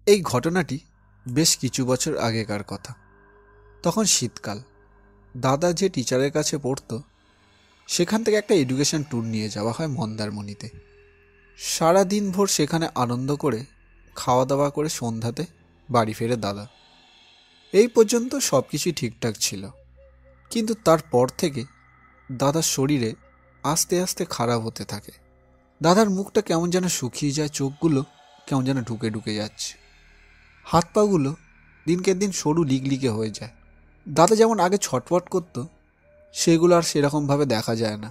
এই ঘটনাটি বেশ কিছু বছর আগেকার কথা। তখন শীতকাল। দাদা যে টিচারের কাছে পড়তো সেখান থেকে একটা এডুকেশন ট্যুর নিয়ে যাওয়া হয় মন্দারমণিতে। সারাদিন ভোর সেখানে আনন্দ করে খাওয়া দাওয়া করে সন্ধ্যাতে বাড়ি ফেরে দাদা। এই পর্যন্ত সব কিছুই ঠিকঠাক ছিল, কিন্তু তারপর থেকে দাদার শরীরে আস্তে আস্তে খারাপ হতে থাকে। দাদার মুখটা কেমন যেন শুকিয়ে যায়, চোখগুলো কেমন যেন ঢুকে ঢুকে যাচ্ছে, হাত পাগুলো দিনকে দিন সরু লিগলিগে হয়ে যায়। দাদা যেমন আগে ছটফট করতো সেগুলো আর সেরকমভাবে দেখা যায় না।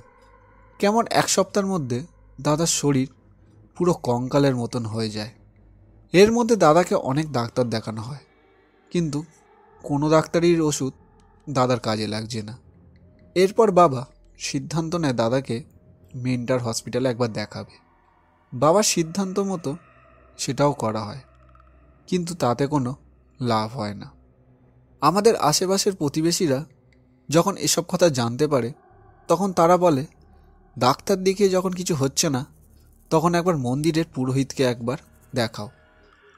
কেমন এক সপ্তাহের মধ্যে দাদার শরীর পুরো কঙ্কালের মতন হয়ে যায়। এর মধ্যে দাদাকে অনেক ডাক্তার দেখানো হয়, কিন্তু কোনো ডাক্তারির ওষুধ দাদার কাজে লাগছে না। এরপর বাবা সিদ্ধান্ত নেয় দাদাকে মেন্টাল হসপিটালে একবার দেখাবে। বাবার সিদ্ধান্ত মতো সেটাও করা হয়, কিন্তু তাতে কোনো লাভ হয় না। আমাদের আশেপাশের প্রতিবেশীরা যখন এসব কথা জানতে পারে তখন তারা বলে, ডাক্তার দেখিয়ে যখন কিছু হচ্ছে না তখন একবার মন্দিরের পুরোহিতকে একবার দেখাও।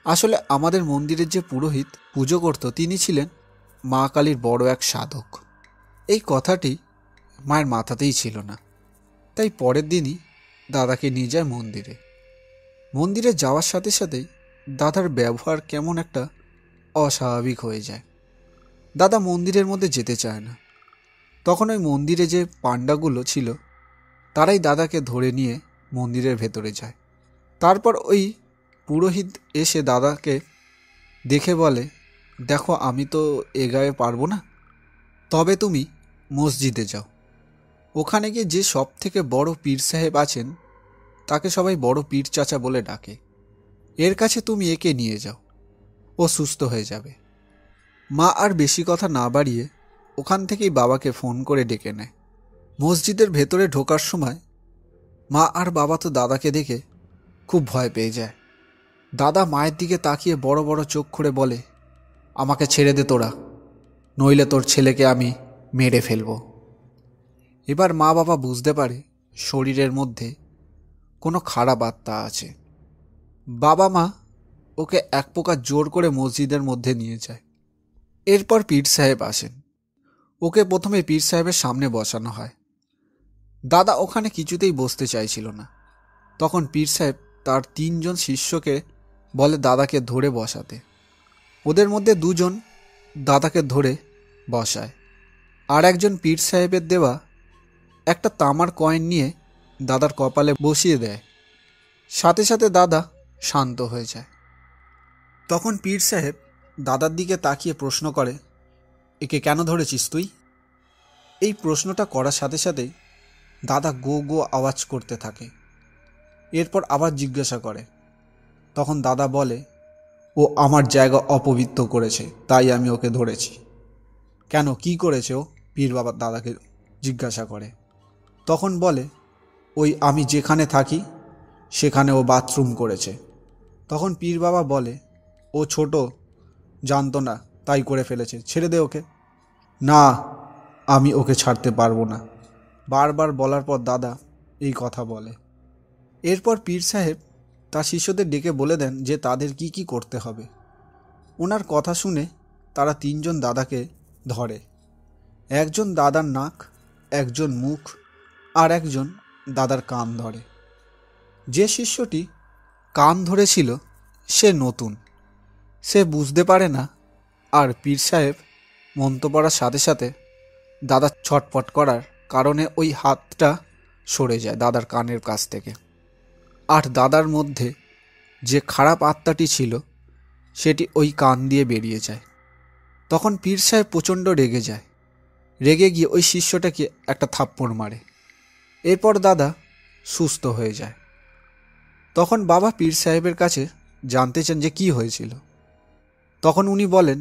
আসলে আমাদের মন্দিরের যে পুরোহিত পুজো করত তিনি ছিলেন মা কালীর বড় এক সাধক। এই কথাটি মায়ের মাথাতেই ছিল না, তাই পরের দিনই দাদাকে নিয়ে যায় মন্দিরে। মন্দিরে যাওয়ার সাথে সাথেই দাদার ব্যবহার কেমন একটা অস্বাভাবিক হয়ে যায়। দাদা মন্দিরের মধ্যে যেতে চায় না। তখন ওই মন্দিরে যে পান্ডাগুলো ছিল তারাই দাদাকে ধরে নিয়ে মন্দিরের ভেতরে যায়। তারপর ওই পুরোহিত এসে দাদাকে দেখে বলে, দেখো আমি তো এ গায়ে পারবো না, তবে তুমি মসজিদে যাও। ওখানে গিয়ে যে সব থেকে বড় পীর সাহেব আছেন তাকে সবাই বড় পীর চাচা বলে ডাকে, এর কাছে তুমি একে নিয়ে যাও, ও সুস্থ হয়ে যাবে। মা আর বেশি কথা না বাড়িয়ে ওখান থেকেই বাবাকে ফোন করে ডেকে নেয়। মসজিদের ভেতরে ঢোকার সময় মা আর বাবা তো দাদাকে দেখে খুব ভয় পেয়ে যায়। দাদা মায়ের দিকে তাকিয়ে বড় বড় চোখ করে বলে, আমাকে ছেড়ে দে তোরা, নইলে তোর ছেলেকে আমি মেরে ফেলব। এবার মা বাবা বুঝতে পারে শরীরের মধ্যে কোনো খারাপ আত্মা আছে। বাবা মা ওকে এক প্রকার জোর করে মসজিদের মধ্যে নিয়ে যায়। এরপর পীর সাহেব আসেন। ওকে প্রথমে পীর সাহেবের সামনে বসানো হয়। দাদা ওখানে কিছুতেই বসতে চাইছিল না। তখন পীর সাহেব তার 3 জন শিষ্যকে বলে দাদাকে ধরে বসাতে। ওদের মধ্যে 2 জন দাদাকে ধরে বসায়, আর একজন পীর সাহেবের দেওয়া একটা তামার কয়েন নিয়ে দাদার কপালে বসিয়ে দেয়। সাথে সাথে দাদা শান্ত হয়ে যায়। তখন পীর সাহেব দাদার দিকে তাকিয়ে প্রশ্ন করে, একে কেন ধরেছিস তুই? এই প্রশ্নটা করার সাথে সাথেই দাদা গো গো আওয়াজ করতে থাকে। এরপর আবার জিজ্ঞাসা করে। তখন দাদা বলে, ও আমার জায়গা অপবিত্র করেছে, তাই আমি ওকে ধরেছি। কেন, কি করেছে ও? পীর বাবা দাদাকে জিজ্ঞাসা করে। তখন বলে, ওই আমি যেখানে থাকি সেখানে ও বাথরুম করেছে। তখন পীর বাবা বলে, ও ছোট, জানতো না, তাই করে ফেলেছে, ছেড়ে দে ওকে। না, আমি ওকে ছাড়তে পারবো না। বারবার বলার পর দাদা এই কথা বলে। এরপর পীর সাহেব তার শিষ্যদের ডেকে বলে দেন যে তাদের কি কি করতে হবে। ওনার কথা শুনে তারা 3 জন দাদাকে ধরে। একজন দাদার নাক, একজন মুখ, আর একজন দাদার কান ধরে। যে শিষ্যটি কান ধরেছিল সে নতুন, সে বুঝতে পারে না, আর পীর সাহেব মন্ত্র পড়ার সাথে সাথে দাদা ছটফট করার কারণে ওই হাতটা সরে যায় দাদার কানের কাছ থেকে। আর দাদার মধ্যে যে খারাপ আত্মাটি ছিল সেটি ওই কান দিয়ে বেরিয়ে যায়। তখন পীর সাহেব প্রচণ্ড রেগে যায়। রেগে গিয়ে ওই শিষ্যটাকে একটা থাপ্পড় মারে। এরপর দাদা সুস্থ হয়ে যায়। তখন বাবা পীর সাহেবের কাছে জানতে চান যে কি হয়েছিল। তখন উনি বলেন,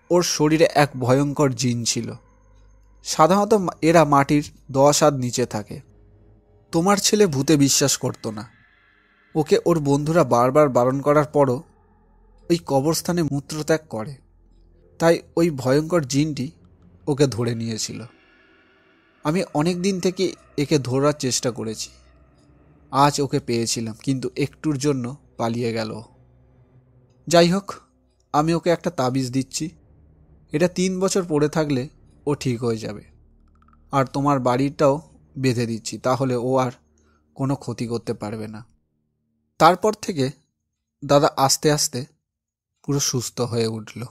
ওর শরীরে এক ভয়ঙ্কর জিন ছিল। সাধারণত এরা মাটির 10 হাত নিচে থাকে। তোমার ছেলে ভূতে বিশ্বাস করতো না। ওকে ওর বন্ধুরা বারবার বারণ করার পরও ওই কবরস্থানে মূত্রত্যাগ করে, তাই ওই ভয়ঙ্কর জিনটি ওকে ধরে নিয়েছিল। আমি অনেক দিন থেকে একে ধরার চেষ্টা করেছি, আজ ওকে পেয়েছিলাম, কিন্তু একটুর জন্য পালিয়ে গেল। যাই হোক, আমি ওকে একটা তাবিজ দিচ্ছি, এটা 3 বছর পড়ে থাকলে ও ঠিক হয়ে যাবে। আর তোমার বাড়িটাও বেঁধে দিচ্ছি, তাহলে ও আর কোনো ক্ষতি করতে পারবে না। তারপর থেকে দাদা আস্তে আস্তে পুরো সুস্থ হয়ে উঠল।